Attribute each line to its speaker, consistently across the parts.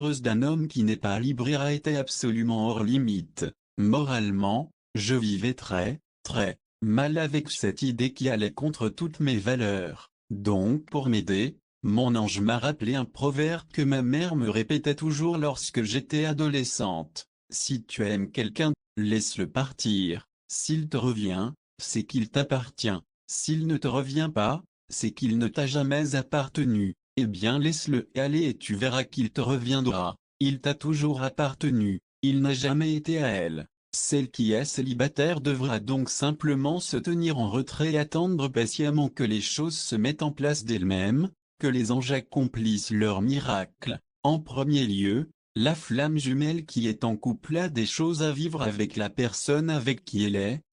Speaker 1: d'un homme qui n'est pas libre a été absolument hors limite. Moralement, je vivais très, très mal avec cette idée qui allait contre toutes mes valeurs. Donc pour m'aider, mon ange m'a rappelé un proverbe que ma mère me répétait toujours lorsque j'étais adolescente. Si tu aimes quelqu'un, laisse-le partir. S'il te revient, c'est qu'il t'appartient. S'il ne te revient pas, c'est qu'il ne t'a jamais appartenu. Eh bien laisse-le aller et tu verras qu'il te reviendra. Il t'a toujours appartenu, il n'a jamais été à elle. Celle qui est célibataire devra donc simplement se tenir en retrait et attendre patiemment que les choses se mettent en place d'elles-mêmes, que les anges accomplissent leur miracle. En premier lieu, la flamme jumelle qui est en couple a des choses à vivre avec la personne avec qui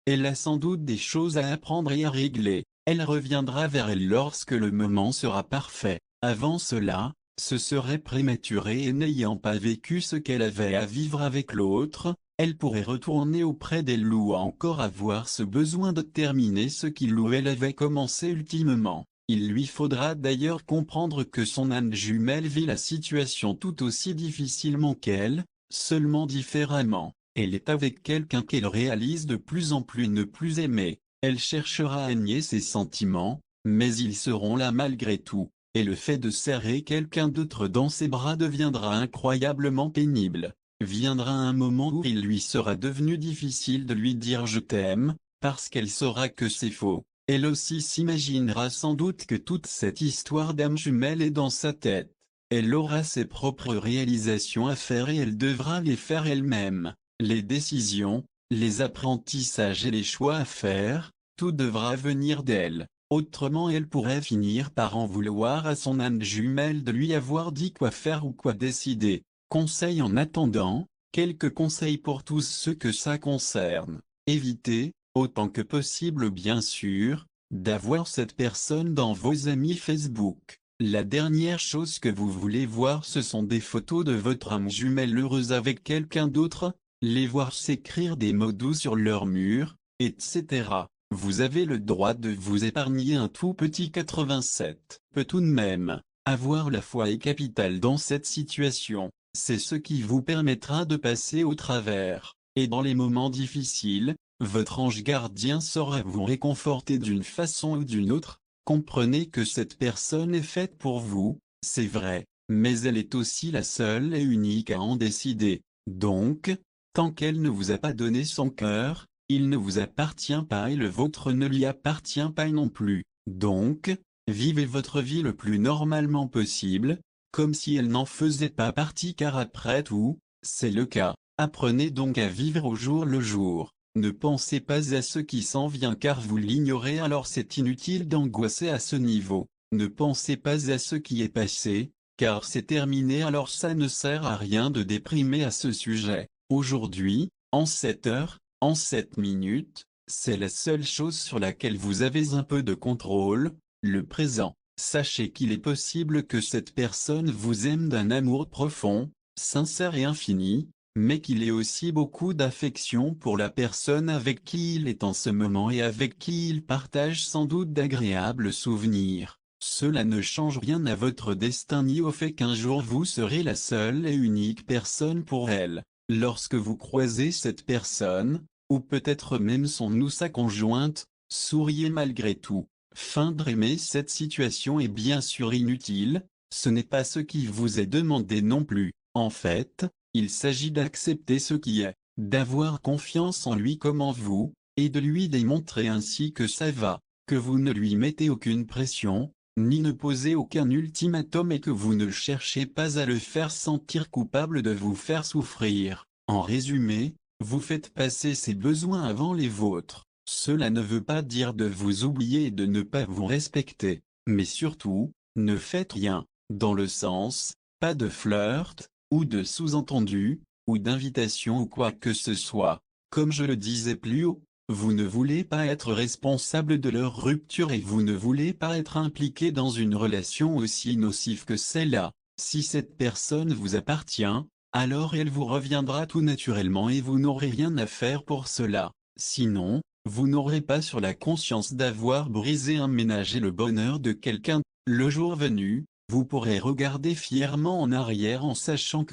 Speaker 1: elle a sans doute des choses à apprendre et à régler. Elle reviendra vers elle lorsque le moment sera parfait. Avant cela, ce serait prématuré et n'ayant pas vécu ce qu'elle avait à vivre avec l'autre, elle pourrait retourner auprès d'elle ou encore avoir ce besoin de terminer ce qu'il ou elle avait commencé ultimement. Il lui faudra d'ailleurs comprendre que son âme jumelle vit la situation tout aussi difficilement qu'elle, seulement différemment. Elle est avec quelqu'un qu'elle réalise de plus en plus ne plus aimer. Elle cherchera à nier ses sentiments, mais ils seront là malgré tout. Et le fait de serrer quelqu'un d'autre dans ses bras deviendra incroyablement pénible. Viendra un moment où il lui sera devenu difficile de lui dire je t'aime, parce qu'elle saura que c'est faux. Elle aussi s'imaginera sans doute que toute cette histoire d'âme jumelle est dans sa tête. Elle aura ses propres réalisations à faire et elle devra les faire elle-même. Les décisions, les apprentissages et les choix à faire, tout devra venir d'elle. Autrement elle pourrait finir par en vouloir à son âme jumelle de lui avoir dit quoi faire ou quoi décider. Conseil en attendant, quelques conseils pour tous ceux que ça concerne. Évitez, autant que possible bien sûr, d'avoir cette personne dans vos amis Facebook. La dernière chose que vous voulez voir ce sont des photos de votre âme jumelle heureuse avec quelqu'un d'autre, les voir s'écrire des mots doux sur leur mur, etc. Vous avez le droit de vous épargner un tout petit 87. Peut tout de même, avoir la foi est capital dans cette situation, c'est ce qui vous permettra de passer au travers, et dans les moments difficiles, votre ange gardien saura vous réconforter d'une façon ou d'une autre. Comprenez que cette personne est faite pour vous, c'est vrai, mais elle est aussi la seule et unique à en décider. Donc, tant qu'elle ne vous a pas donné son cœur, il ne vous appartient pas et le vôtre ne lui appartient pas non plus. Donc, vivez votre vie le plus normalement possible, comme si elle n'en faisait pas partie car après tout, c'est le cas. Apprenez donc à vivre au jour le jour. Ne pensez pas à ce qui s'en vient car vous l'ignorez alors c'est inutile d'angoisser à ce niveau. Ne pensez pas à ce qui est passé, car c'est terminé alors ça ne sert à rien de déprimer à ce sujet. Aujourd'hui, en 7 heures, en 7 minutes, c'est la seule chose sur laquelle vous avez un peu de contrôle, le présent. Sachez qu'il est possible que cette personne vous aime d'un amour profond, sincère et infini, mais qu'il ait aussi beaucoup d'affection pour la personne avec qui il est en ce moment et avec qui il partage sans doute d'agréables souvenirs. Cela ne change rien à votre destin ni au fait qu'un jour vous serez la seule et unique personne pour elle. Lorsque vous croisez cette personne, ou peut-être même son ou sa conjointe, souriez malgré tout. Feindre aimer cette situation est bien sûr inutile, ce n'est pas ce qui vous est demandé non plus. En fait, il s'agit d'accepter ce qui est, d'avoir confiance en lui comme en vous, et de lui démontrer ainsi que ça va, que vous ne lui mettez aucune pression, ni ne posez aucun ultimatum et que vous ne cherchez pas à le faire sentir coupable de vous faire souffrir. En résumé, vous faites passer ses besoins avant les vôtres. Cela ne veut pas dire de vous oublier et de ne pas vous respecter, mais surtout, ne faites rien, dans le sens, pas de flirt, ou de sous-entendu, ou d'invitation ou quoi que ce soit. Comme je le disais plus haut, vous ne voulez pas être responsable de leur rupture et vous ne voulez pas être impliqué dans une relation aussi nocive que celle-là. Si cette personne vous appartient, alors elle vous reviendra tout naturellement et vous n'aurez rien à faire pour cela. Sinon, vous n'aurez pas sur la conscience d'avoir brisé un ménage et le bonheur de quelqu'un. Le jour venu, Vous pourrez regarder fièrement en arrière en sachant que